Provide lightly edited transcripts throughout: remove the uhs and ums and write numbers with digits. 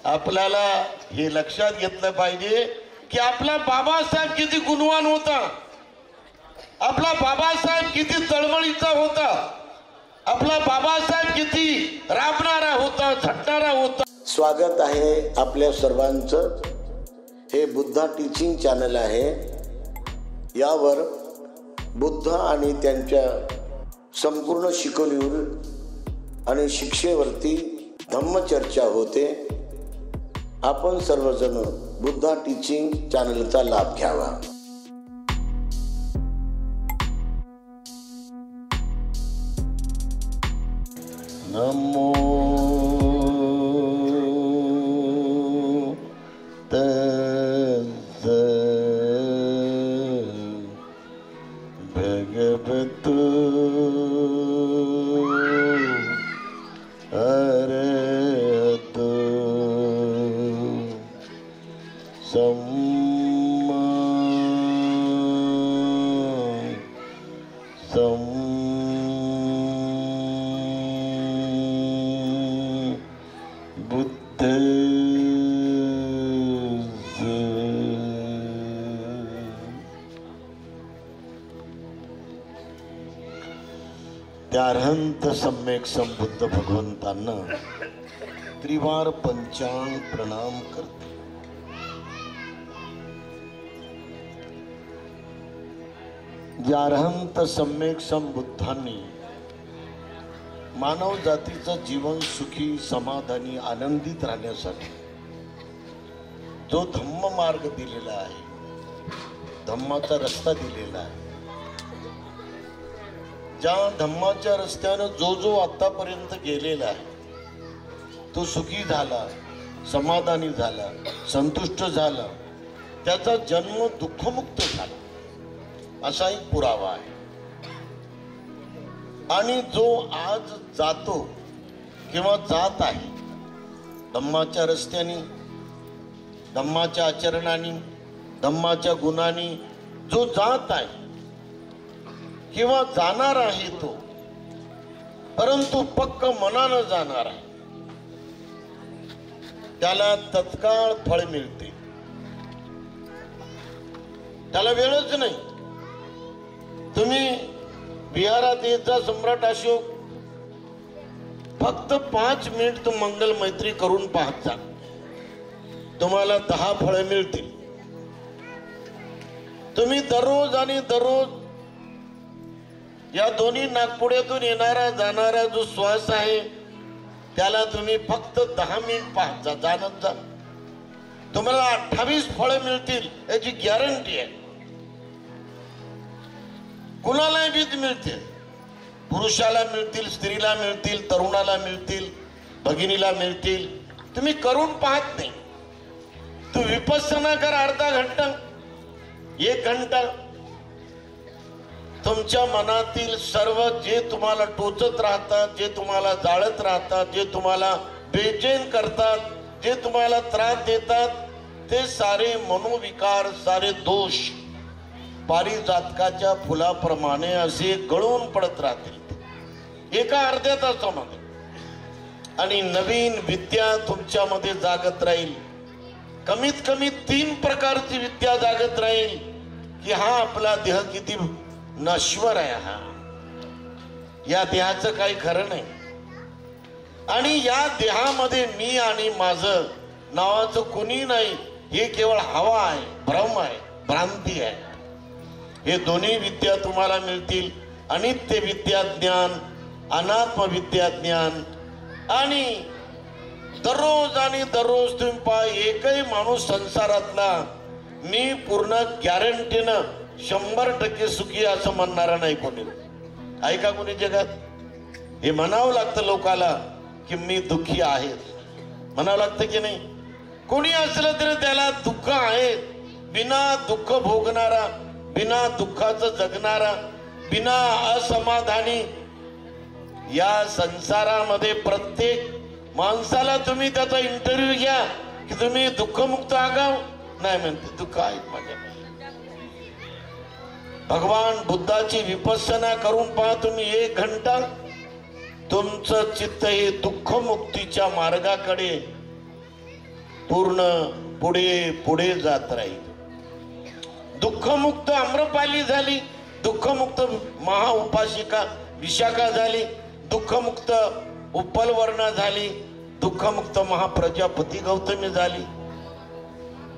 आपल्याला हे लक्षात घेतलं पाहिजे की आपला बाबासाहेब किती गुणवान होता, आपला बाबासाहेब किती तळमळीचा होता, आपला बाबासाहेब किती राबणारा होता, झटणारा होता. स्वागत आहे आपल्या सर्वांचं. हे बुद्धा टीचिंग चॅनल आहे. यावर बुद्ध आणि त्यांच्या संपूर्ण शिकवणीवर आणि शिक्षेवरती धम्मचर्चा होते. आपण सर्वजण बुद्धा टीचिंग चॅनलचा लाभ घ्यावा. नमो तस्स भगवतो अरहतो सम्मा त्यार्हंत सम्यक संबुद्ध भगवंतांना त्रिवार पंचांग प्रणाम करते. ज्यार्हंत सम्यक संबुद्धांनी मानव जातीचं जीवन सुखी, समाधानी, आनंदित राहण्यासाठी जो धम्म मार्ग दिलेला आहे, धम्माचा रस्ता दिलेला आहे, ज्या धम्माच्या रस्त्यानं जो आतापर्यंत गेलेला आहे तो सुखी झाला, समाधानी झाला, संतुष्ट झाला, त्याचा जन्म दुःखमुक्त झाला असा एक पुरावा आहे. आणि जो आज जातो किंवा जात आहे धम्माच्या रस्त्याने, धम्माच्या आचरणाने, धम्माच्या गुणांनी जो जात आहे किंवा जाणार आहे तो, परंतु पक्क मनानं जाणार आहे, त्याला तत्काळ फळ मिळते. त्याला वेळच नाही. तुम्ही बिहारात येत जा, सम्राट अशोक, फक्त 5 मिनिट तुम मंगल मैत्री करून पाहत जा, तुम्हाला 10 फळे मिळतील. तुम्ही दररोज आणि दररोज या दोन्ही नागपुड्यातून येणारा जाणारा जो श्वास आहे त्याला तुम्ही फक्त 10 मिनिट पाहत जा, जाणत जा, तुम्हाला 28 फळे मिळतील याची गॅरंटी आहे. कुणालाही भीत मिळतील, पुरुषाला मिळतील, स्त्रीला मिळतील, तरुणाला मिळतील, भगिनीला मिळतील. तुम्ही करून पाहत नाही. तू विपස්සना कर अर्धा घंटा, 1 घंटा. तुमच्या मनातील सर्व जे तुम्हाला टोचत राहतात, जे तुम्हाला जाळत राहतात, जे तुम्हाला बेचैन करतात, जे तुम्हाला त्रास देतात, ते सारे मनोविकार, सारे दोष पारिजातकाच्या फुलाप्रमाणे असे गळून पडत राहतील एका अर्ध्या तासामध्ये. आणि नवीन विद्या तुमच्यामध्ये जागत राहील. कमीत कमी 3 प्रकारची विद्या जागत राहील की हा आपला देह किती नश्वर आहे, हा या देहाचं काही खरं नाही, आणि या देहामध्ये मी आणि माझं नावाचं कोणी नाही, हे केवळ हवा आहे, भ्रम आहे, भ्रांती आहे. हे दोन्ही विद्या तुम्हाला मिळतील. अनित्य विद्या ज्ञान, अनात्म विद्या ज्ञान. आणि दररोज आणि दररोज तुम्ही पहा, एकही माणूस संसारातला मी पूर्ण गॅरंटीनं 100% सुखी असं म्हणणारा नाही कोणी. ऐका कोणी जगात हे म्हणावं लागतं लोकाला की मी दुःखी आहे, म्हणावं लागतं की नाही. कोणी असलं तरी त्याला दुःख आहे. बिना दुःख भोगणारा, बिना दुःखाचं जगणारा, बिना असमाधानी या संसारामध्ये प्रत्येक माणसाला तुम्ही त्याचा इंटरव्ह्यू घ्या की तुम्ही दुःखमुक्त आगाव नाही, म्हणते दुःख आहेत माझ्या. भगवान बुद्धाची विपස්සना करून पहा तुम्ही 1 घंटा, तुमचं चित्त हे दुःख मुक्तीच्या मार्गाकडे पूर्ण पुढे पुढे जात राहील. दुःखमुक्त आम्रपाली झाली, दुःखमुक्त महाउपासिका विशाखा झाली, दुःखमुक्त उपलवर्णा झाली, दुःखमुक्त महाप्रजापती गौतमी झाली.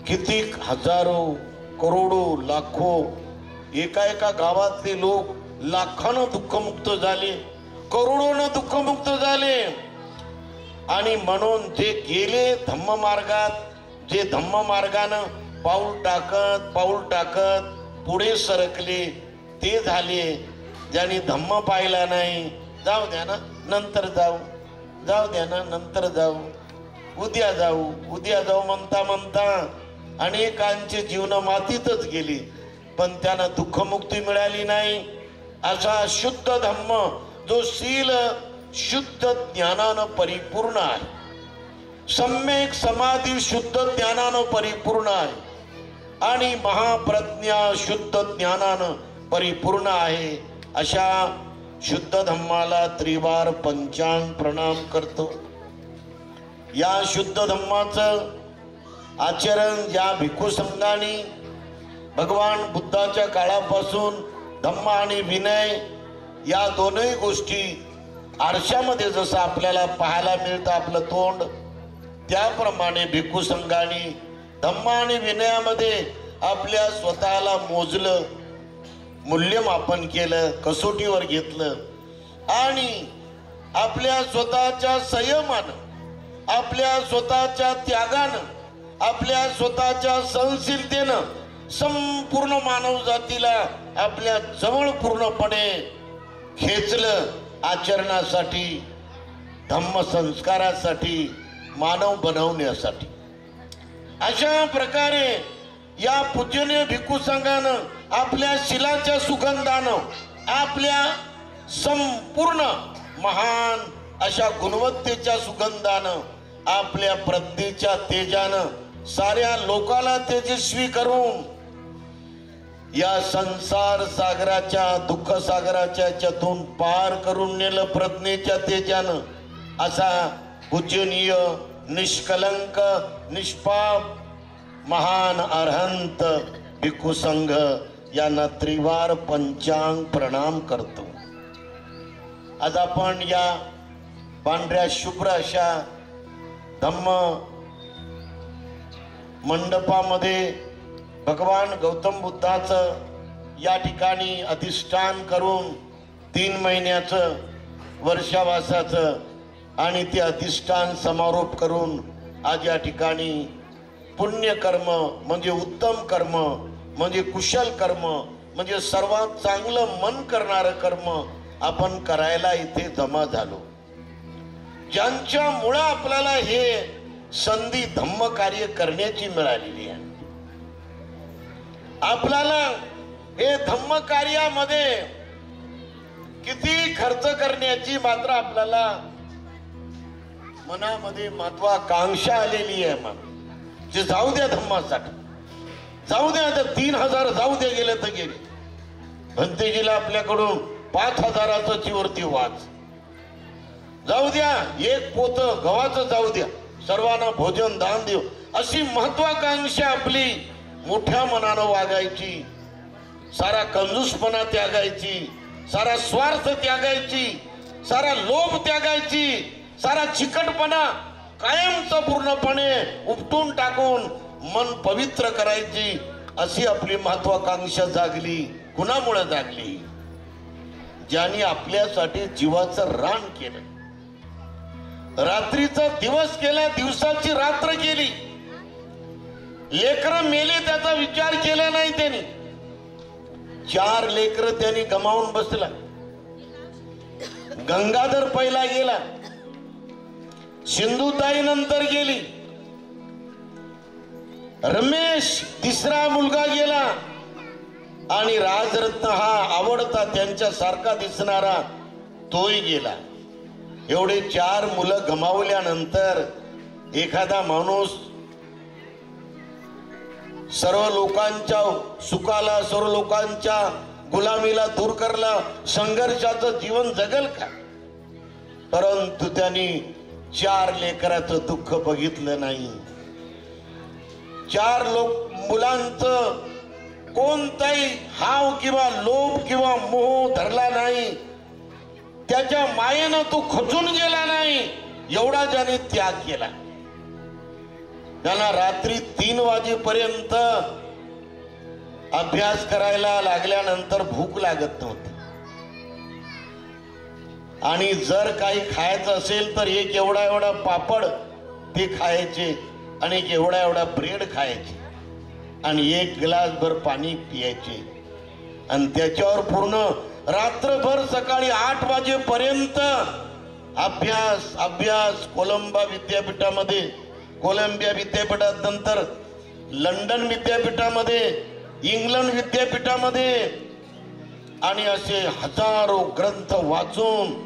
किती हजारो करोडो लाखो एका एका गावातले लोक लाखानं दुःखमुक्त झाले, करोडोनं दुःखमुक्त झाले. आणि म्हणून जे गेले धम्म मार्गात, जे धम्म मार्गानं पाऊल टाकत पुढे सरकले ते झाले. ज्यांनी धम्म पाहिला नाही, जाऊ द्या ना नंतर जाऊ, जाऊ द्या ना नंतर जाऊ, उद्या जाऊ म्हणता म्हणता अनेकांची जीवन मातीतच गेली, पण त्यांना दुःखमुक्ती मिळाली नाही. असा शुद्ध धम्म जो शील शुद्ध ज्ञानानं परिपूर्ण आहे, सम्यक समाधी शुद्ध ज्ञानानं परिपूर्ण आहे आणि महाप्रज्ञा शुद्ध ज्ञानानं परिपूर्ण आहे, अशा शुद्ध धम्माला त्रिवार पंचांग प्रणाम करतो. या शुद्ध धम्माचं आचरण या भिक्खू संघाने भगवान बुद्धाच्या काळापासून धम्म आणि विनय या दोनही गोष्टी आरशामध्ये जसं आपल्याला पाहायला मिळतं आपलं तोंड, त्याप्रमाणे भिक्खू संघाने धम्म आणि विनयामध्ये आपल्या स्वतःला मोजलं, मूल्यमापन केलं, कसोटीवर घेतलं आणि आपल्या स्वतःच्या संयमानं, आपल्या स्वतःच्या त्यागानं, आपल्या स्वतःच्या सहनशीलतेनं संपूर्ण मानव जातीला आपल्या जवळ पूर्णपणे खेचलं, आचरणासाठी, धम्म संस्कारासाठी, मानव बनवण्यासाठी. अशा प्रकारे या पूजनीय भिक्खू संघानं आपल्या शिलाच्या सुगंधानं, आपल्या संपूर्ण महान अशा गुणवत्तेच्या सुगंधानं, आपल्या प्रज्ञेच्या तेजानं साऱ्या लोकाला तेजस्वी करून या संसार सागराच्या दुःख सागराच्या याच्यातून पार करून नेलं प्रज्ञेच्या तेजानं. असा पूजनीय निष्कलंक निष्पाप महान अरहंत भिक्खू संघ यांना त्रिवार पंचांग प्रणाम करतो. आज आपण या पांढऱ्या शुभ्र अशा धम्म मंडपामध्ये भगवान गौतम बुद्धाचं या ठिकाणी अधिष्ठान करून 3 महिन्याचं वर्षावासाचं आणि ते अधिष्ठान समारोप करून आज या ठिकाणी पुण्यकर्म म्हणजे उत्तम कर्म म्हणजे कुशल कर्म म्हणजे सर्वात चांगलं मन करणारं कर्म आपण करायला इथे जमा झालो. ज्यांच्यामुळं आपल्याला हे संधी धम्म कार्य करण्याची मिळालेली आहे. आपल्याला हे धम्म कार्यामध्ये किती खर्च करण्याची मात्र आपल्याला मनामध्ये महत्वाकांक्षा आलेली आहे. मन जे जाऊ द्या धम्मासाठी, जाऊ द्या, आता 3000 जाऊ द्या, गेले तर गेले. भंतेजीला आपल्याकडून 5000चं चिवरती वाच जाऊ द्या, 1 पोत गव्हाचं जाऊ द्या, सर्वांना भोजन दान देऊ, अशी महत्वाकांक्षा आपली मोठ्या मनानं वागायची. सारा कंजूसपणा त्यागायची, सारा स्वार्थ त्यागायची, सारा लोभ त्यागायची, सारा चिकटपणा कायमचा पूर्णपणे उपटून टाकून मन पवित्र करायची, अशी आपली महत्वाकांक्षा जागली. कुणामुळे जागली? ज्यांनी आपल्यासाठी जीवाचं रान केलं, रात्रीचा दिवस केला, दिवसाची रात्र केली. लेकरं मेले त्याचा विचार केला नाही त्यांनी. 4 लेकरं त्यांनी गमावून बसला. गंगाधर पहिला गेला, सिंधुताई नंतर गेली, रमेश 3रा मुलगा गेला आणि राजरत्न हा आवडता त्यांच्या सारखा दिसणारा तोही गेला. एवढे 4 मुलं गमावल्यानंतर एखादा माणूस सर्व लोकांच्या सुखाला, सर्व लोकांच्या गुलामीला दूर करला, संघर्षाचं जीवन जगल का? परंतु त्यांनी 4 लेकराचं दुःख बघितलं नाही. 4 मुलांचं कोणताही हाव किंवा लोभ किंवा मोह धरला नाही, त्याच्या मायेनं तो खचून गेला नाही, एवढा ज्याने त्याग केला. त्यांना रात्री 3 वाजेपर्यंत अभ्यास करायला लागल्यानंतर भूक लागत नव्हती, आणि जर काही खायचं असेल तर एक एवढा पापड ते खायचे, आणि एक एवढा ब्रेड खायचे, आणि 1 ग्लास भर पाणी पियायचे, आणि त्याच्यावर पूर्ण रात्रभर सकाळी 8 वाजेपर्यंत अभ्यास. कोलंबिया विद्यापीठात, नंतर लंडन विद्यापीठामध्ये, इंग्लंड विद्यापीठामध्ये, आणि असे हजारो ग्रंथ वाचून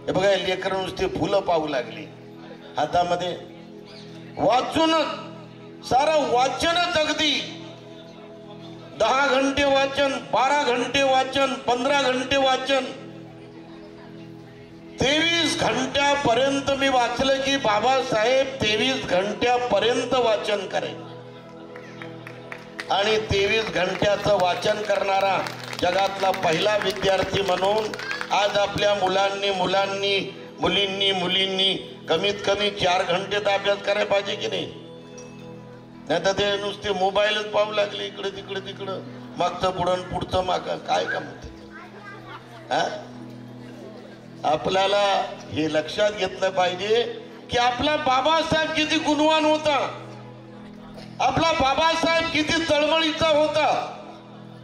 हे बघा, लेकरं नुसते फुलं पाहू लागली हातामध्ये, वाचूनच सारं वाचनच, अगदी 10 घंटे वाचन, 12 घंटे वाचन, 15 घंटे वाचन, 23 घंट्यापर्यंत मी वाचलं की बाबासाहेब 23 घंट्यापर्यंत वाचन करायचे. आणि 23 घंट्याचं वाचन करणारा जगातला पहिला विद्यार्थी म्हणून आज आपल्या मुलींनी कमीत कमी 4 घंटे तर अभ्यास करायला पाहिजे की नाही? नाही तर ते नुसते मोबाईलच पाहू लागले, इकडे तिकडं, मागचं पुढचं मागं, काय काम होते? आपल्याला हे लक्षात घेतलं पाहिजे की आपला बाबासाहेब किती गुणवान होता, आपला बाबासाहेब किती तळमळीचा होता,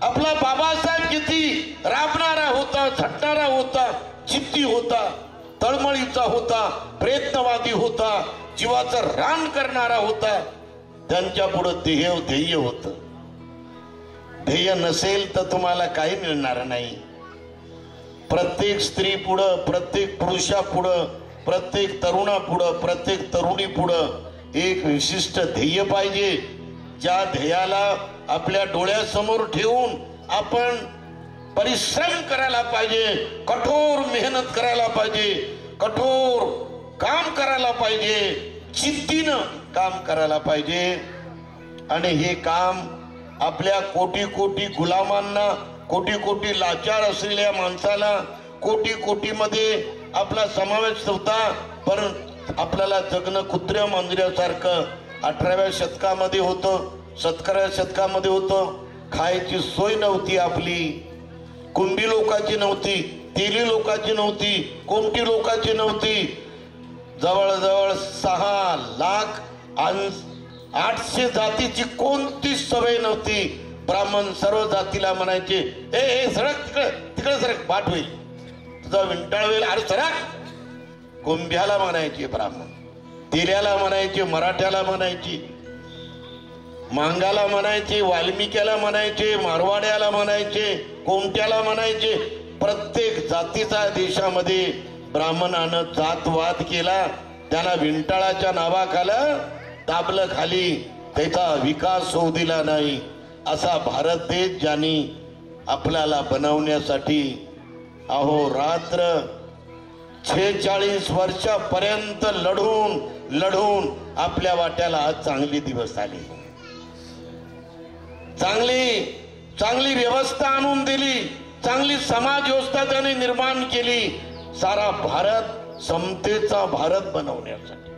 आपला बाबासाहेब किती राबणारा होता, झटणारा होता, जिद्दी होता, तळमळीचा होता, प्रयत्नवादी होता, जीवाचं रान करणारा होता. त्यांच्या पुढं ध्येय होतं. ध्येय नसेल तर तुम्हाला काही मिळणार नाही. प्रत्येक स्त्री पुढं, प्रत्येक पुरुषा पुढं, प्रत्येक तरुणा पुढं, प्रत्येक तरुणी पुढं एक विशिष्ट ध्येय पाहिजे. ज्या ध्येयाला आपल्या डोळ्यासमोर ठेवून आपण परिश्रम करायला पाहिजे, कठोर मेहनत करायला पाहिजे, कठोर काम करायला पाहिजे, जिद्दीनं काम करायला पाहिजे. आणि हे काम आपल्या कोटी गुलामांना, कोटी लाचार असलेल्या माणसाला, कोटी मध्ये आपला समावेश होता. पण आपल्याला जगणं कुत्र्या मांजऱ्यासारखं 18व्या शतकामध्ये होतं, 17व्या शतकामध्ये होतं. खायची सोय नव्हती आपली, कुंभी लोकांची नव्हती, तेली लोकांची नव्हती, कोमटी लोकांची नव्हती. जवळजवळ 6,08,000 जातीची कोणतीच सवय नव्हती. ब्राह्मण सर्व जातीला म्हणायचे, ए सरक तिकडे सरक, पाठ होईल तुझा, विंटाळ होईल, अरे सरक. कुंभ्याला म्हणायचे ब्राह्मण, तेल्याला म्हणायचे, मराठ्याला म्हणायचे, मांगाला म्हणायचे, वाल्मिक्याला म्हणायचे, मारवाड्याला म्हणायचे, कोमट्याला म्हणायचे. प्रत्येक जातीचा देशामध्ये ब्राह्मणानं जातवाद केला, त्याला विंटाळाच्या नावाखाली दाबलं खाली, त्याचा विकास होऊ दिला नाही. असा भारत देश ज्यांनी आपल्याला बनवण्यासाठी अहोरात्र 46 वर्षापर्यंत लढून आपल्या वाट्याला आज चांगले दिवस आले, चांगली व्यवस्था आणून दिली, चांगली समाज व्यवस्था त्याने निर्माण केली. सारा भारत समतेचा भारत बनवण्यासाठी,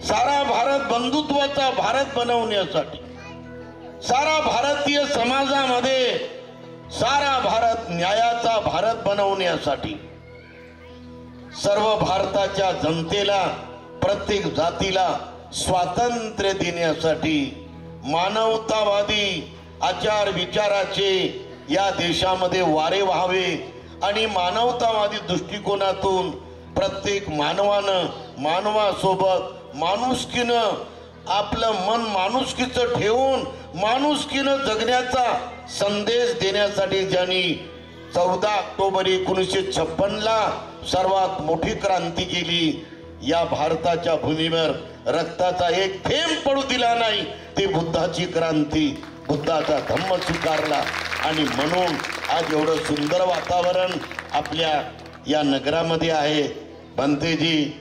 सारा भारत बंधुत्वाचा भारत बनवण्यासाठी, सारा भारतीय समाजामध्ये सारा भारत न्यायाचा भारत बनवण्यासाठी, सर्व भारताच्या जनतेला, प्रत्येक जातीला स्वातंत्र्य देण्यासाठी, मानवतावादी आचार विचाराचे या देशामध्ये वारे व्हावे आणि मानवतावादी दृष्टिकोनातून प्रत्येक मानवासोबत माणुसकीनं आपलं मन माणुसकीचं ठेवून माणुसकीनं जगण्याचा संदेश देण्यासाठी ज्यांनी 14 ऑक्टोबर 1956ला सर्वात मोठी क्रांती केली, या भारताच्या भूमीवर रक्ताचा एक थेंब पडू दिला नाही. ती बुद्धाची क्रांती, बुद्धाचा धम्म स्वीकारला. आणि म्हणून आज एवढं सुंदर वातावरण आपल्या या नगरामध्ये आहे. भंतेजी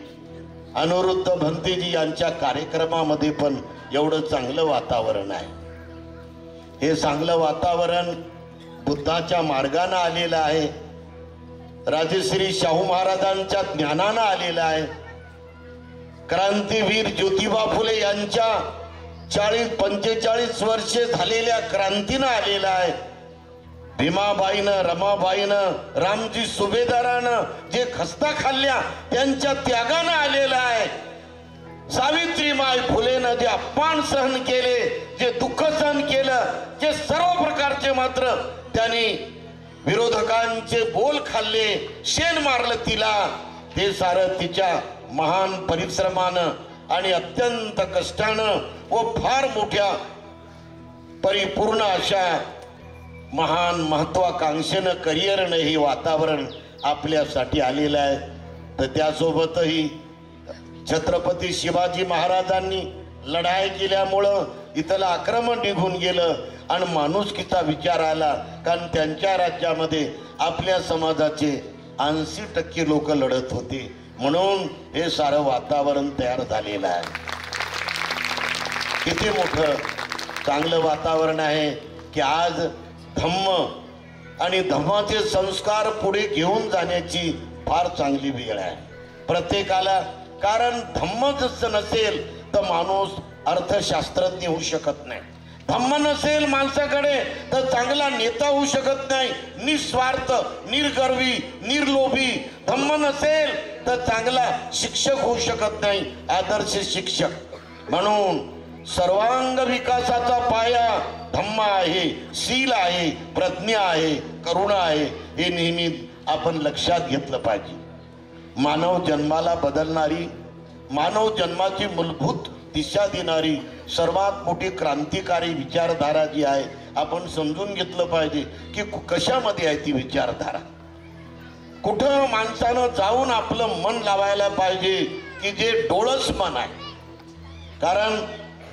अनिरुद्ध भंतेजी यांच्या कार्यक्रमामध्ये पण एवढं चांगलं वातावरण आहे. हे चांगलं वातावरण बुद्धाच्या मार्गानं आलेलं आहे, राजश्री शाहू महाराजांच्या ज्ञानानं आलेलं आहे, क्रांतीवीर ज्योतिबा फुले यांच्या 40-45 वर्षे झालेल्या क्रांतीनं आलेलं आहे, भीमाबाईनं, रमाबाईनं, रामजी सुभेदारानं जे खस्ता खाल्ल्या त्यांच्या त्यागानं आलेलं आहे, सावित्रीमाई फुलेनं जे अपमान सहन केले, जे दुःख सहन केलं, जे सर्व प्रकारचे मात्र त्यांनी विरोधकांचे बोल खाल्ले, शेण मारलं तिला, ते सारं तिच्या महान परिश्रमानं आणि अत्यंत कष्टानं व फार मोठ्या परिपूर्ण अशा महान महत्वाकांक्षेनं करिअरनं हे वातावरण आपल्यासाठी आलेलं आहे. तर त्यासोबतही छत्रपती शिवाजी महाराजांनी लढाई केल्यामुळं इथलं आक्रमण निघून गेलं आणि माणुसकीचा विचार आला, कारण त्यांच्या राज्यामध्ये आपल्या समाजाचे 80% लोक लढत होते, म्हणून हे सारं वातावरण तयार झालेलं आहे. किती मोठं चांगलं वातावरण आहे की आज धम्म आणि धम्माचे संस्कार पुढे घेऊन जाण्याची फार चांगली वेळ आहे प्रत्येकाला. कारण धम्म जसं नसेल तर माणूस अर्थशास्त्रज्ञ होऊ शकत नाही, धम्म नसेल माणसाकडे तर चांगला नेता होऊ शकत नाही, निस्वार्थ, निर्गर्वी, निर्लोभी. धम्म नसेल तर चांगला शिक्षक होऊ शकत नाही, आदर्श शिक्षक. म्हणून सर्वांग विकासाचा पाया धम्म आहे, शील आहे, प्रज्ञा आहे, करुणा आहे, हे नेहमी आपण लक्षात घेतलं पाहिजे. मानव जन्माला बदलणारी, मानव जन्माची मूलभूत दिशा देणारी सर्वात मोठी क्रांतिकारी विचारधारा जी आहे आपण समजून घेतलं पाहिजे की कशामध्ये आहे ती विचारधारा. कुठं माणसानं जाऊन आपलं मन लावायला पाहिजे की जे डोळस मन आहे. कारण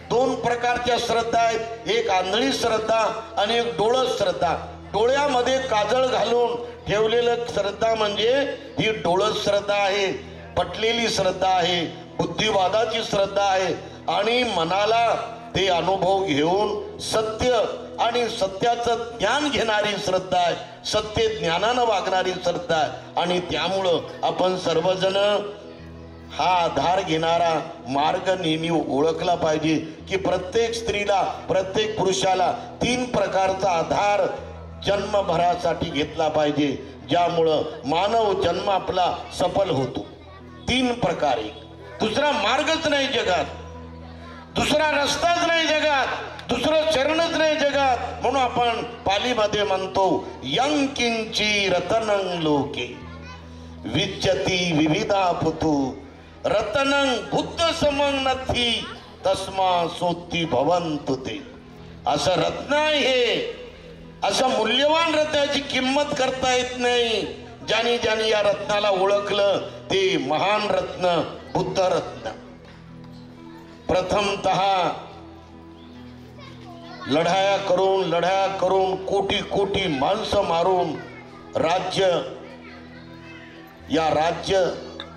2 प्रकारच्या श्रद्धा आहेत, एक आंधळी श्रद्धा आणि एक डोळस श्रद्धा. डोळ्यामध्ये काजळ घालून ठेवलेलं श्रद्धा म्हणजे ही डोळस श्रद्धा आहे, पटलेली श्रद्धा आहे, बुद्धिवादाची श्रद्धा आहे आणि मनाला ते अनुभव घेऊन सत्य आणि सत्याचं ज्ञान घेणारी श्रद्धा आहे, सत्य ज्ञानानं वागणारी श्रद्धा आहे. आणि त्यामुळं आपण सर्वजण हा आधार घेणारा मार्ग नेहमी ओळखला पाहिजे की प्रत्येक स्त्रीला, प्रत्येक पुरुषाला 3 प्रकारचा आधार जन्मभरासाठी घेतला पाहिजे, ज्यामुळं मानव जन्म आपला सफल होतो. 3 प्रकारे. दुसरा मार्गच नाही जगात, दुसरा रस्ताच नाही जगात, दुसरं चरणच नाही जगात. म्हणून आपण पालीमध्ये म्हणतो यं किंची रतनं लोके विच्यती विविधा पुतु रतनं बुद्ध समं नथी तस्मा सोती भवंतु ते. असं रत्न आहे हे, असं मूल्यवान रत्नाची किंमत करता येत नाही. ज्याने ज्याने या रत्नाला ओळखलं ते महान रत्न बुद्ध रत्न. प्रथमतः लढाया करून कोटी कोटी माणसं मारून राज्य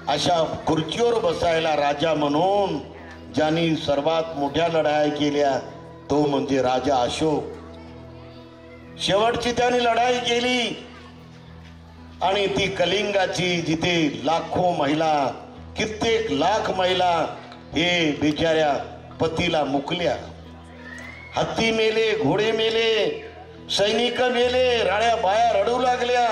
अशा खुर्चीवर बसायला राजा म्हणून ज्यांनी सर्वात मोठ्या लढाया केल्या तो म्हणजे राजा अशोक. शेवटची त्याने लढाई केली आणि ती कलिंगाची, जिथे लाखो महिला, कित्येक लाख महिला हे बिचाऱ्या पतीला मुकल्या. हत्ती मेले, घोडे मेले, सैनिक मेले, राण्या बाया रडू लागल्या,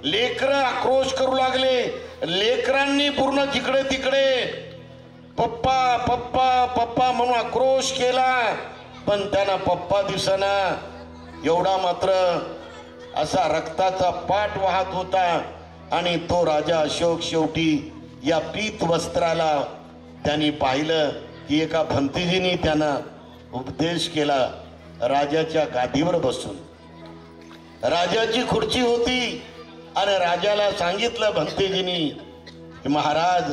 लेकरं आक्रोश करू लागले. लेकरांनी पूर्ण जिकडे तिकडे पप्पा पप्पा पप्पा म्हणून आक्रोश केला, पण त्यांना पप्पा दिसना. एवढा मात्र असा रक्ताचा पाट वाहत होता. आणि तो राजा अशोक शेवटी या पीत वस्त्राला त्यांनी पाहिलं की एका भंतेजींनी त्यांना उपदेश केला. राजाच्या गादीवर बसून, राजाची खुर्ची होती आणि राजाला सांगितलं भंतेजींनी, महाराज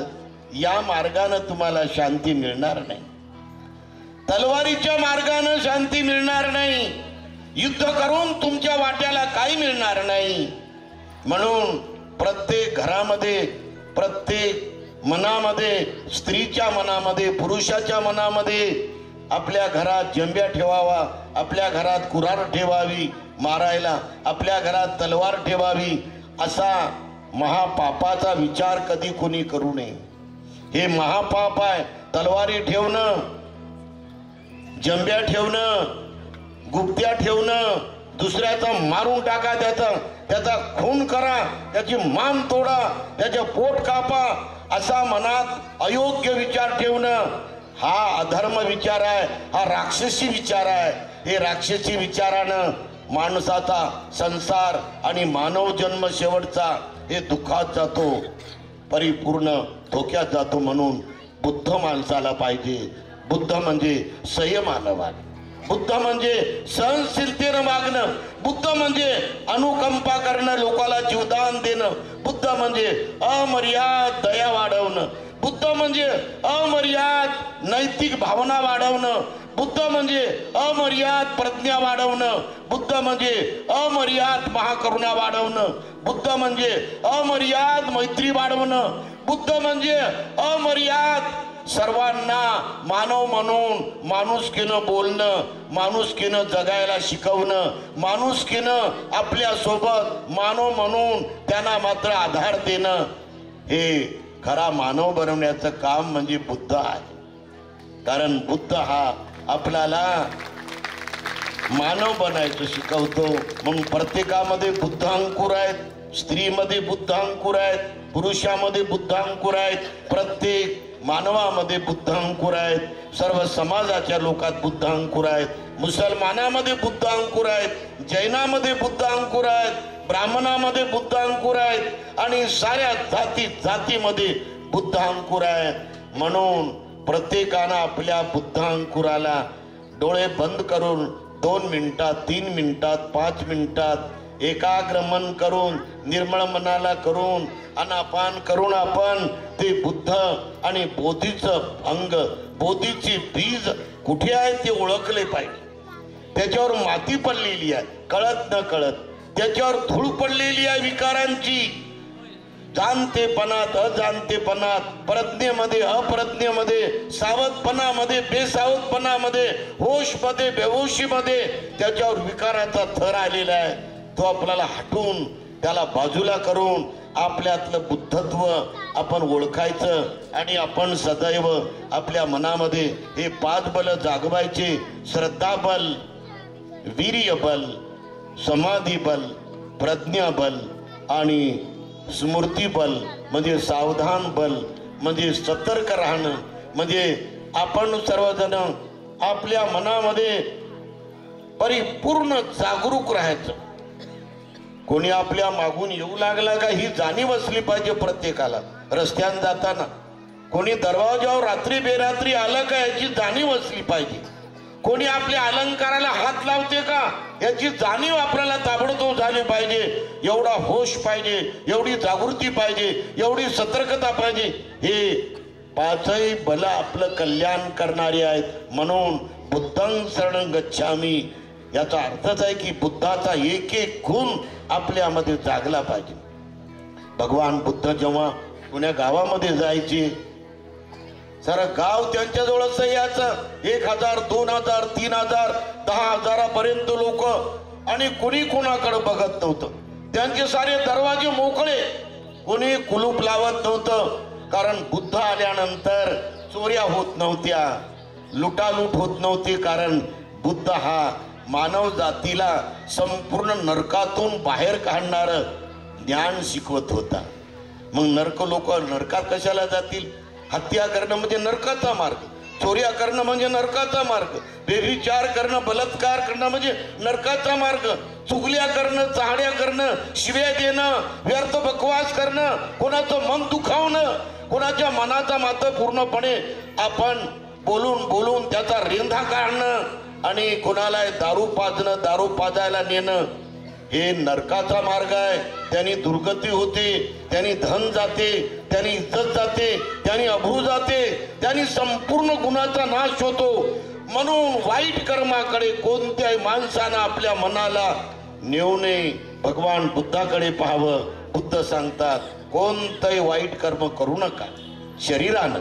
या मार्गानं तुम्हाला शांती मिळणार नाही, तलवारीच्या मार्गानं शांती मिळणार नाही, युद्ध करून तुमच्या वाट्याला काही मिळणार नाही. म्हणून प्रत्येक घरामध्ये, प्रत्येक मनामध्ये, स्त्रीच्या मनामध्ये, पुरुषाच्या मनामध्ये आपल्या घरात जंब्या ठेवावा, आपल्या घरात कुऱ्हाड ठेवावी मारायला, आपल्या घरात तलवार ठेवावी, असा महापापाचा विचार कधी कोणी करू नये. हे महापाप आहे. तलवारी ठेवणं, जंब्या ठेवणं, गुप्त्या ठेवणं, दुसऱ्याचा मारून टाका, त्याचा खून करा, त्याची मान तोडा, त्याचे पोट कापा, असा मनात अयोग्य विचार ठेवणं हा अधर्म विचार आहे, हा राक्षसी विचार आहे. हे राक्षसी विचारानं माणसाचा संसार आणि मानव जन्म शेवटचा हे दुःखात जातो, परिपूर्ण धोक्यात जातो. म्हणून बुद्ध माणसाला पाहिजे. बुद्ध म्हणजे संयमानं वागणं, बुद्ध म्हणजे सहनशीलतेनं वागणं, बुद्ध म्हणजे अनुकंपा करणं, लोकाला जीवदान देणं, बुद्ध म्हणजे अमर्याद दया वाढवणं, बुद्ध म्हणजे अमर्याद नैतिक भावना वाढवणं, बुद्ध म्हणजे अमर्याद प्रज्ञा वाढवणं, बुद्ध म्हणजे अमर्याद महाकरुणा वाढवणं, बुद्ध म्हणजे अमर्याद मैत्री वाढवणं, बुद्ध म्हणजे अमर्याद सर्वांना मानव म्हणून माणुसकीनं बोलणं, माणुसकीनं जगायला शिकवणं, माणुसकीनं आपल्या सोबत मानव म्हणून त्यांना मात्र आधार देणं, हे खरा मानव बनवण्याचं काम म्हणजे बुद्ध आहे. कारण बुद्ध हा आपल्याला मानव बनायचं शिकवतो. म्हणून प्रत्येकामध्ये बुद्ध अंकुर आहेत, स्त्रीमध्ये बुद्ध अंकुर आहेत, पुरुषामध्ये बुद्ध अंकुर आहेत, प्रत्येक मानवामध्ये बुद्ध अंकुर आहेत, सर्व समाजाच्या लोकात बुद्ध अंकुर आहेत, मुसलमानामध्ये बुद्ध अंकुर आहेत, जैनामध्ये बुद्ध अंकुर आहेत, ब्राह्मणामध्ये बुद्ध अंकुर आहेत आणि साऱ्या जातीमध्ये बुद्ध अंकुर आहेत. म्हणून प्रत्येकानं आपल्या बुद्ध अंकुराला डोळे बंद करून 2 मिनिटात, 3 मिनिटात, 5 मिनिटात एकाग्र मन करून, निर्मळ मनाला करून, अनापान करून आपण ते बुद्ध आणि बोधीचं अंग, बोधीची बीज कुठे आहे ते ओळखले पाहिजे. त्याच्यावर माती पडलेली आहे कळत न कळत, त्याच्यावर धूळ पडलेली आहे विकारांची, जाणतेपणात अजाणतेपणात, प्रज्ञेमध्ये अप्रज्ञेमध्ये, सावधपणामध्ये बेसावधपणामध्ये, होशमध्ये बेहोशीमध्ये त्याच्यावर विकाराचा थर आलेला आहे. तो आपल्याला हटवून, त्याला बाजूला करून आपल्यातलं बुद्धत्व आपण ओळखायचं आणि आपण सदैव आपल्या मनामध्ये हे 5 बल जागवायचे. श्रद्धाबल, वीर्यबल, समाधीबल, प्रज्ञाबल आणि स्मृतिबल म्हणजे सावधान बल, म्हणजे सतर्क राहणं, म्हणजे आपण सर्वजण आपल्या मनामध्ये परिपूर्ण जागरूक राहायचं. कोणी आपल्या मागून येऊ लागला का ही जाणीव असली पाहिजे प्रत्येकाला. रस्त्याने जाताना कोणी दरवाजावर रात्री बेरात्री आलं का याची जाणीव असली पाहिजे. कोणी आपल्या अलंकाराला हात लावते का याची जाणीव आपल्याला ताबडतोब झाली पाहिजे. एवढा होश पाहिजे, एवढी जागृती पाहिजे, एवढी सतर्कता पाहिजे. हे 5ही बल आपलं कल्याण करणारे आहेत. म्हणून बुद्धं शरणं गच्छामी याचा अर्थच आहे की बुद्धाचा एक एक गुण आपल्यामध्ये जागला पाहिजे. भगवान बुद्ध जेव्हा पुण्या गावामध्ये जायचे, सारं गाव त्यांच्याजवळच यायचं. 1000, 2000, 3000, 10,000 पर्यंत लोक, आणि कोणी कोणाकडे बघत नव्हतं. त्यांचे सारे दरवाजे मोकळे, कोणी कुलूप लावत नव्हतं. कारण बुद्ध आल्यानंतर चोऱ्या होत नव्हत्या, लुटालूट होत नव्हती. कारण बुद्ध हा मानव जातीला संपूर्ण नरकातून बाहेर काढणार ज्ञान शिकवत होता. मग नरक लोक नरकात कशाला जातील? हत्या करणं म्हणजे नरकाचा मार्ग, चोऱ्या करणं म्हणजे नरकाचा मार्ग, व्यभिचार करणं, बलात्कार करणं म्हणजे नरकाचा मार्ग, चुगल्या करणं, चहाड्या करणं, शिव्या देणं, व्यर्थ बकवास करणं, कोणाचं मन दुखावणं, कोणाच्या मनाचा मात्र पूर्णपणे आपण बोलून त्याचा रेंधा काढणं आणि कोणाला दारू पाजणं, दारू पाजायला नेणं, हे नरकाचा मार्ग आहे. त्यांनी दुर्गती होते, त्यांनी धन जाते, त्यांनी इज्जत जाते, त्यांनी अभू जाते, त्यांनी संपूर्ण गुणाचा नाश होतो. म्हणून वाईट कर्माकडे कोणत्याही माणसानं आपल्या मनाला नेऊ नये. भगवान बुद्धाकडे पाहावं. बुद्ध सांगतात कोणतंही वाईट कर्म करू नका. शरीरानं,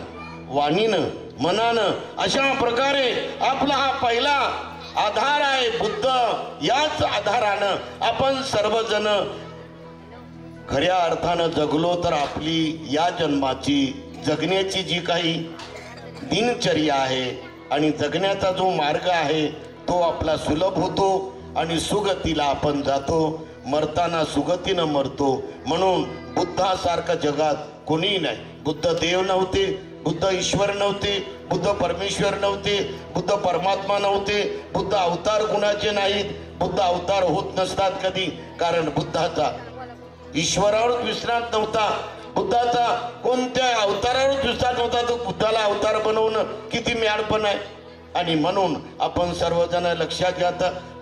वाणीनं, मनानं अशा प्रकारे आपला हा पहिला आधार आहे बुद्ध. याच आधारानं आपण सर्वजण खऱ्या अर्थानं जगलो तर आपली या जन्माची जगण्याची जी काही दिनचर्या आहे आणि जगण्याचा जो मार्ग आहे तो आपला सुलभ होतो आणि सुगतीला आपण जातो. मरताना सुगतीनं मरतो. म्हणून बुद्धासारखं जगात कोणीही नाही. बुद्ध देव नव्हते, बुद्ध ईश्वर नव्हते, बुद्ध परमेश्वर नव्हते, बुद्ध परमात्मा नव्हते, बुद्ध अवतार कुणाचे नाहीत. बुद्ध अवतार होत नसतात कधी, कारण बुद्धाचा ईश्वरावर विश्वास नव्हता, बुद्धाचा कोणत्या अवतारावर विश्वास नव्हता. तो बुद्धाला अवतार बनवणं किती म्याडपण आहे. आणि म्हणून आपण सर्वजण लक्षात घ्या,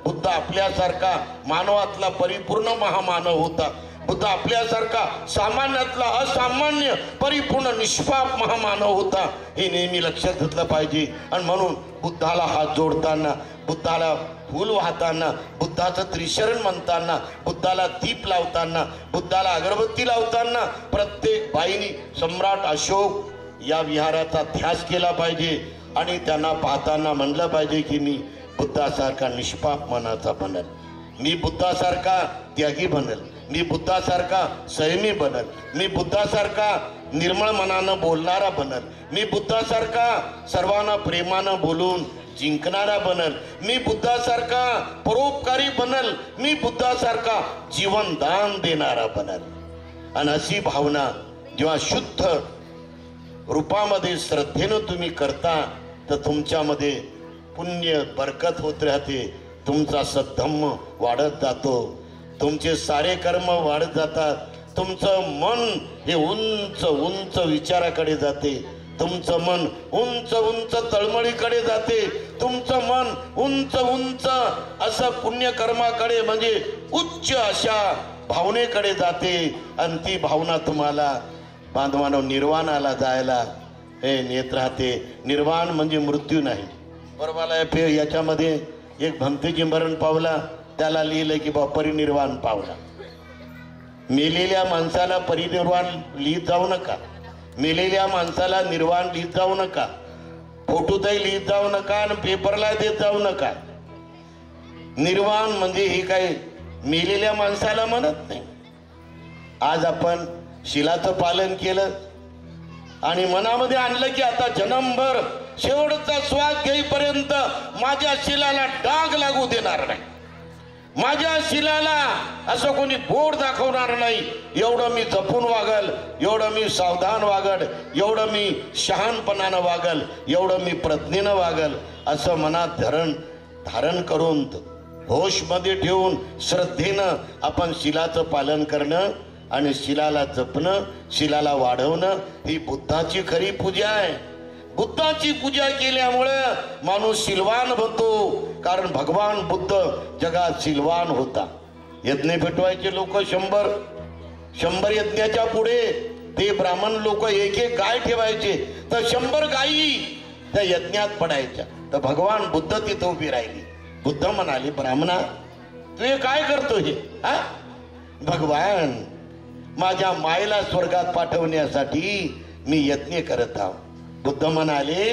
बुद्ध आपल्यासारखा मानवातला परिपूर्ण महामानव होता. बुद्ध आपल्यासारखा सामान्यातला असामान्य परिपूर्ण निष्पाप महामानव होता. हे नेहमी लक्षात घेतलं पाहिजे. आणि म्हणून बुद्धाला हात जोडताना, बुद्धाला फूल वाहताना, बुद्धाचं त्रिशरण म्हणताना, बुद्धाला दीप लावताना, बुद्धाला अगरबत्ती लावताना प्रत्येक बाईनी सम्राट अशोक या विहाराचा ध्यास केला पाहिजे. आणि त्यांना पाहताना म्हणलं पाहिजे की मी बुद्धासारखा निष्पाप मनाचा बनल, मी बुद्धासारखा त्यागी बनल, मी बुद्धासारखा संयमी बनल, मी बुद्धासारखा निर्मळ मनानं बोलणारा बनल, मी बुद्धासारखा सर्वांना प्रेमानं बोलून जिंकणारा बनल, मी बुद्धासारखा परोपकारी बनल, मी बुद्धासारखा जीवनदान देणारा बनल. आणि अशी भावना जेव्हा शुद्ध रूपामध्ये श्रद्धेनं तुम्ही करता तर तुमच्यामध्ये पुण्य बरकत होत राहते. तुमचा सद्धम्म वाढत जातो, तुमचे सारे कर्म वाढत जातात. तुमचं मन हे उंच उंच विचाराकडे जाते, तुमचं मन उंच उंच तळमळीकडे जाते, तुमचं मन उंच उंच असं पुण्यकर्माकडे म्हणजे उच्च अशा भावनेकडे जाते. आणि ती भावना तुम्हाला बांधवानो निर्वाणाला जायला हे नेत राहते. निर्वाण म्हणजे मृत्यू नाही. बरोबर आहे. याच्यामध्ये एक भंतेजी मरण पावला, त्याला लिहिलं की बा परिनिर्वाण पावला. मेलेल्या माणसाला परिनिर्वाण लिहित जाऊ नका, मेलेल्या माणसाला निर्वाण लिहित जाऊ नका, फोटोतही लिहित जाऊ नका आणि पेपरला देत जाऊ नका. निर्वाण म्हणजे हे काय मेलेल्या माणसाला म्हणत नाही. आज आपण शिलाचं पालन केलं आणि मनामध्ये आणलं की आता जन्मभर शेवटचा श्वास घेईपर्यंत माझ्या शिलाला डाग लागू देणार नाही, माझ्या शिलाला असं कोणी बोट दाखवणार नाही. एवढं मी जपून वागल, एवढं मी सावधान वागल, एवढं मी शहाणपणानं वागल, एवढं मी प्रज्ञेनं वागल, असं मनात धारण करून होशमध्ये ठेवून श्रद्धेनं आपण शिलाचं पालन करणं आणि शिलाला जपणं, शिलाला वाढवणं ही बुद्धाची खरी पूजा आहे. बुद्धाची पूजा केल्यामुळे माणूस शिलवान होतो. कारण भगवान बुद्ध जगात शिलवान होता. यज्ञ पेटवायचे लोक 100 यज्ञाच्या पुढे ते ब्राह्मण लोक एक एक गाय ठेवायचे, तर 100 गायी त्या यज्ञात पडायच्या. तर भगवान बुद्ध तिथं उभी राहिली. बुद्ध म्हणाले, ब्राह्मणा तू हे काय करतो हे? भगवान माझ्या मायेला स्वर्गात पाठवण्यासाठी मी यज्ञ करत आहो. बुद्ध म्हणाले,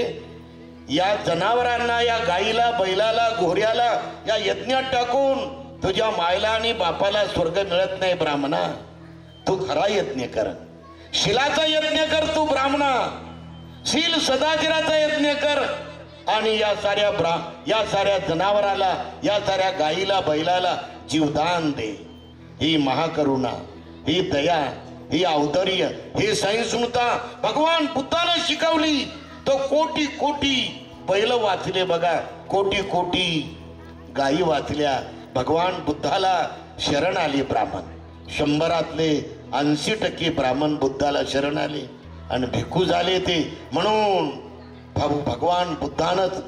या जनावरांना, या गाईला, बैलाला, घोड्याला या यज्ञात टाकून तुझ्या मायला आणि बापाला स्वर्ग मिळत नाही ब्राह्मणा. तू खरा यज्ञ कर, शिलाचा यज्ञ कर तू ब्राह्मणा, शील सदाचाराचा यज्ञ कर आणि या साऱ्या जनावराला, या साऱ्या गाईला, बैलाला जीवदान दे. ही महाकरुणा, ही दया, ही औदार्य, ही सहिष्णुता भगवान बुद्धाला शिकवली. तो कोटी कोटी बैल वाचले बघा, कोटी कोटी गायी वाचल्या. भगवान बुद्धाला शरण आले ब्राह्मण. 100 80% ब्राह्मण बुद्धाला शरण आले आणि भिक्खू झाले ते. म्हणून भगवान बुद्धानंच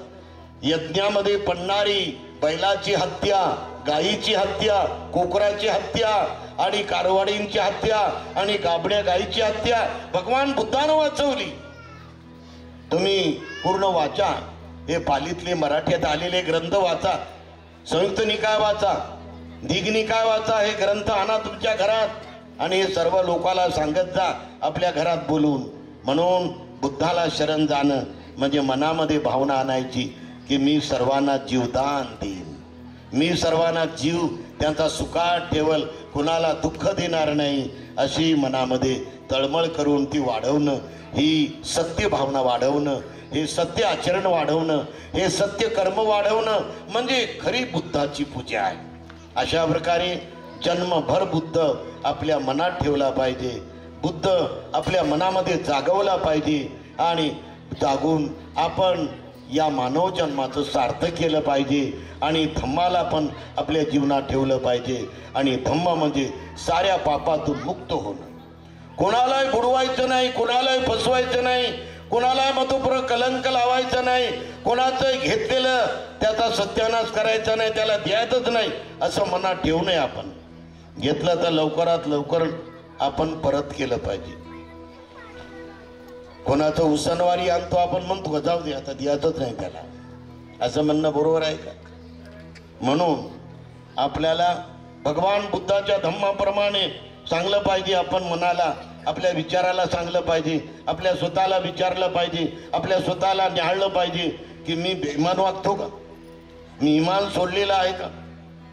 यज्ञामध्ये पडणारी बैलाची हत्या, गायीची हत्या, कोकराची हत्या आणि कारवाडींची हत्या आणि गाबड्या गायीची हत्या भगवान बुद्धानं वाचवली. तुम्ही पूर्ण वाचा, हे पालीतले मराठीत आलेले ग्रंथ वाचा, संयुक्त निकाय वाचा, दिग निकाय वाचा. हे ग्रंथ आणा तुमच्या घरात आणि हे सर्व लोकांना सांगत जा आपल्या घरात बोलून. म्हणून बुद्धाला शरण जाणं म्हणजे मनामध्ये भावना आणायची की मी सर्वांना जीवदान देईन, मी सर्वांना जीव त्यांचा सुखात ठेवल, कुणाला दुःख देणार नाही, अशी मनामध्ये तळमळ करून ती वाढवणं, ही सत्य भावना वाढवणं, हे सत्य आचरण वाढवणं, हे सत्य कर्म वाढवणं म्हणजे खरी बुद्धाची पूजा आहे. अशा प्रकारे जन्मभर बुद्ध आपल्या मनात ठेवला पाहिजे, बुद्ध आपल्या मनामध्ये जागवला पाहिजे आणि जागून आपण या मानव जन्माचं सार्थक केलं पाहिजे आणि धम्माला पण आपल्या जीवनात ठेवलं पाहिजे. आणि धम्म म्हणजे साऱ्या पापातून मुक्त होणं, कोणालाही बुडवायचं नाही, कोणालाही फसवायचं नाही, कोणाला मधुपर कलंक लावायचं नाही, कोणाचं घेतलेलं त्याचा सत्यानाश करायचा नाही, त्याला द्यायचंच नाही असं मनात ठेवू नये. आपण घेतलं तर लवकरात लवकर आपण परत केलं पाहिजे. कोणाचं उसनवारी आणतो आपण म्हणतो जाऊ दे आता द्यायचंच नाही त्याला, असं म्हणणं बरोबर आहे का? म्हणून आपल्याला भगवान बुद्धाच्या धम्माप्रमाणे सांगलं पाहिजे. आपण मनाला, आपल्या विचाराला सांगलं पाहिजे, आपल्या स्वतःला विचारलं पाहिजे, आपल्या स्वतःला न्याहाळलं पाहिजे की मी बेईमान वागतो का, मी इमान सोडलेला आहे का,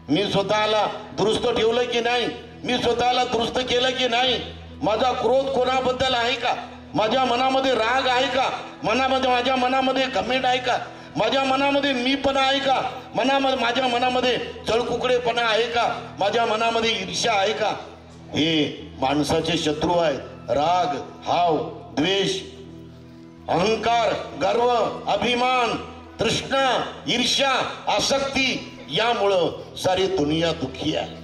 मी स्वतःला दुरुस्त ठेवलं की नाही, मी स्वतःला दुरुस्त केलं की नाही, माझा क्रोध कोणाबद्दल आहे का, माझ्या मनामध्ये राग आहे का, माझ्या मनामध्ये घमेंड आहे का, माझ्या मनामध्ये मीपणा आहे का, माझ्या मनामध्ये चळकुकडेपणा आहे का, माझ्या मनामध्ये ईर्ष्या आहे का. हे माणसाचे शत्रू आहेत. राग, हाव, द्वेष, अहंकार, गर्व, अभिमान, तृष्णा, ईर्ष्या, आसक्ती यामुळं सारी दुनिया दुःखी आहे.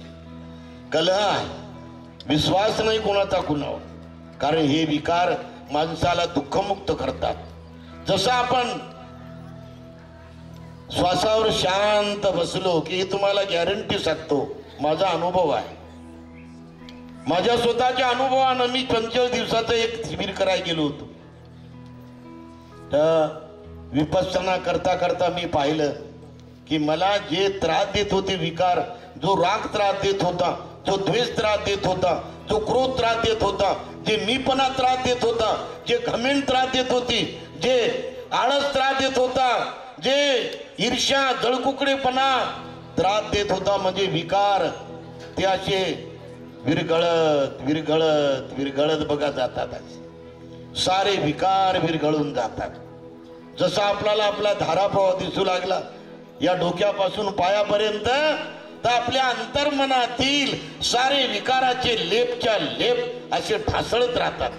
कलह आहे, विश्वास नाही कोणाचा कुणावर, कारण हे विकार माणसाला दुःखमुक्त करतात. जसं आपण श्वासावर शांत बसलो की तुम्हाला गॅरंटी सांगतो, माझा अनुभव आहे, माझ्या स्वतःच्या अनुभवानं मी 45 दिवसाचं एक शिबिर करायला गेलो होतो. तर विपස්සना करता करता मी पाहिलं की मला जे त्रास देत होते विकार, जो राग त्रास देत होता, जो द्वेष त्रास देत होता, जो क्रोध त्रास देत होता, जे मीपणा त्रास देत होता, जे घमेंड त्रास देत होती, जे आळस त्रास देत होता, जे ईर्ष्या जळकुकडेपणा त्रास देत होता, म्हणजे विकार, ते असे विरघळत विरघळत विरघळत बघा जातात. सारे विकार विरघळून जातात. जसा आपल्याला आपला धाराप्रवाह दिसू लागला या डोक्यापासून पायापर्यंत, तर आपल्या अंतर्मनातील सारे विकाराचे लेपच्या लेप असे ढासळत राहतात.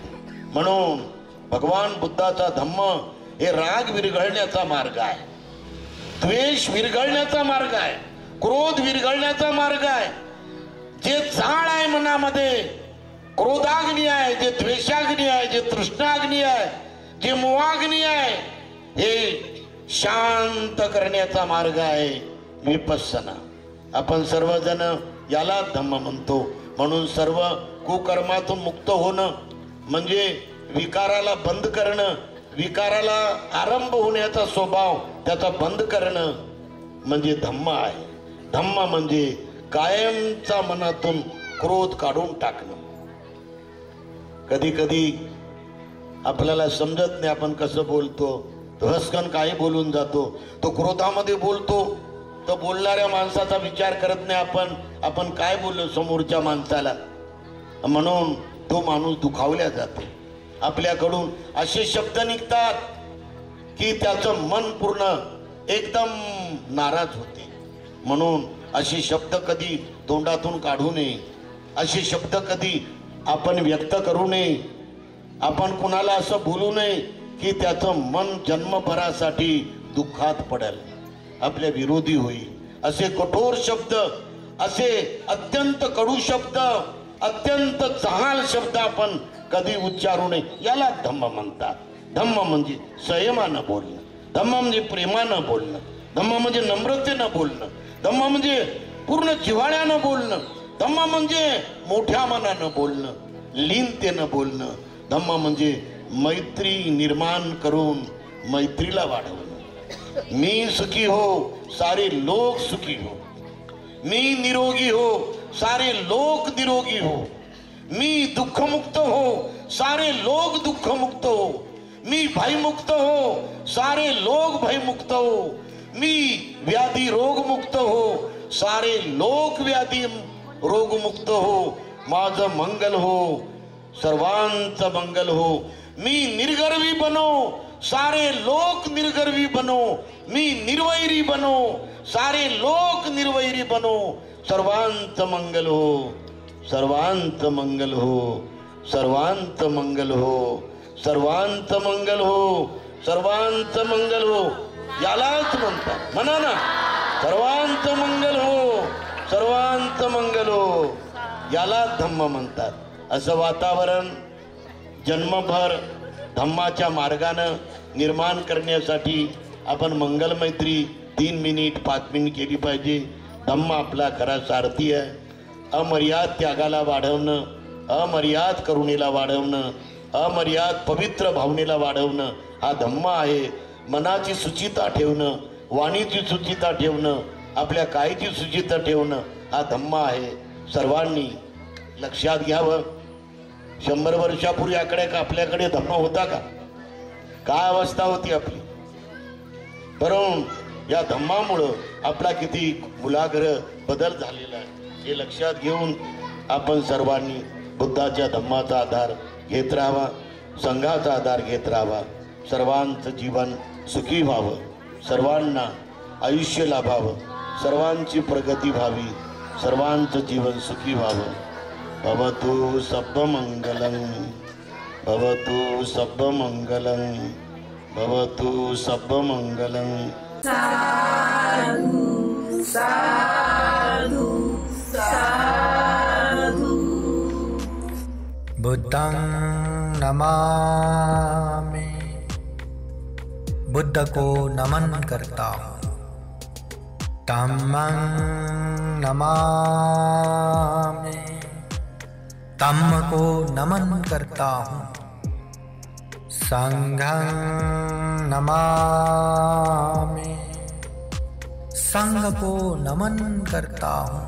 म्हणून भगवान बुद्धाचा धम्म हे राग विरघळण्याचा मार्ग आहे, द्वेष विरघळण्याचा मार्ग आहे, क्रोध विरघळण्याचा मार्ग आहे. जे जाळ आहे मनामध्ये, क्रोधाग्नी आहे, जे द्वेषाग्नी आहे, जे तृष्णाग्नी आहे, जे मोहाग्नी आहे, हे शांत करण्याचा मार्ग आहे विपස්සना. आपण सर्वजण याला धम्म म्हणतो. म्हणून सर्व कुकर्मातून मुक्त होणं म्हणजे विकाराला बंद करणं, विकाराला आरंभ होण्याचा स्वभाव त्याचा बंद करणं म्हणजे धम्म आहे. धम्म म्हणजे कायमचा मनातून क्रोध काढून टाकणं. कधी कधी आपल्याला समजत नाही आपण कसं बोलतो, हसकन काही बोलून जातो, तो क्रोधामध्ये बोलतो, तो बोलणाऱ्या माणसाचा विचार करत नाही आपण काय बोललो समोरच्या माणसाला, म्हणून तो माणूस दुखावला जातो. आपल्याकडून असे शब्द निघतात की त्याचं मन पूर्ण एकदम नाराज होते. म्हणून असे शब्द कधी तोंडातून काढू नये, असे शब्द कधी आपण व्यक्त करू नये. आपण कुणाला असं बोलू नये की त्याचं मन जन्मभरासाठी दुःखात पडेल, आपल्या विरोधी होईल. असे कठोर शब्द, असे अत्यंत कडू शब्द, अत्यंत चहाल शब्द आपण कधी उच्चारू नये. याला धम्म म्हणतात. धम्म म्हणजे संयमानं बोलणं, धम्म म्हणजे प्रेमानं बोलणं, धम्म म्हणजे नम्रतेनं बोलणं, धम्म म्हणजे पूर्ण जिव्हाळ्यानं बोलणं, धम्म म्हणजे मोठ्या मनानं बोलणं, लीनतेनं बोलणं. धम्म म्हणजे मैत्री निर्माण करून मैत्रीला वाढवणं. मी सुखी हो सारे लोक सुखी हो, मी निरोगी हो सारे लोक निरोगी हो, मी दुःखमुक्त हो सारे लोक दुःखमुक्त हो, मी भयमुक्त हो, सारे लोग भयमुक्त हो. मी व्याधी रोग मुक्त हो, सारे लोक व्याधी रोग मुक्त हो. माझं मंगल हो, सर्वांचं मंगल हो. मी निर्गर्वी बनो, सारे लोक निर्गर्वी बनो. मी निर्वैरी बनो, सारे लोक निर्वैरी बनो. सर्वांत मंगल हो, सर्वांत मंगल हो, सर्वांत मंगल हो, सर्वांत मंगल हो, सर्वांत मंगल हो. यालाच म्हणतात, म्हणा ना, सर्वांत मंगल हो, सर्वांत मंगल हो. याला धम्म म्हणतात. असं वातावरण जन्मभर धम्माच्या मार्गानं निर्माण करण्यासाठी आपण मंगल मैत्री 3 मिनिट 5 मिनिट केली पाहिजे. धम्म आपला खरा सारथी आहे. अमर्याद त्यागाला वाढवणं, अमर्याद करुणेला वाढवणं, अमर्याद पवित्र भावनेला वाढवणं हा धम्म आहे. मनाची शुचिता ठेवणं, वाणीची शुचिता ठेवणं, आपल्या कायची शुचिता ठेवणं हा धम्म आहे. सर्वांनी लक्षात घ्यावं. 100 वर्षापूर्वी आपल्याकडे धम्म होता का? काय अवस्था होती आपली? बरं, या धम्मामुळं आपला किती मुलाग्र बदल झालेला आहे हे लक्षात घेऊन आपण सर्वांनी बुद्धाच्या धम्माचा आधार घेत राहावा, संघाचा आधार घेत राहावा. सर्वांचं जीवन सुखी व्हावं, सर्वांना आयुष्य लाभावं, सर्वांची प्रगती व्हावी, सर्वांचं जीवन सुखी व्हावं. भवतु सर्वमंगलं, भवतु सर्वमंगलं, भवतु सर्वमंगलं. साधु साधु साधु. बुद्धं नमामि, बुद्ध को नमन करता हूँ. धम्मं नमामि, धम्म को नमन करता हूँ. संघं नमामि, संघ को नमन करता हूँ.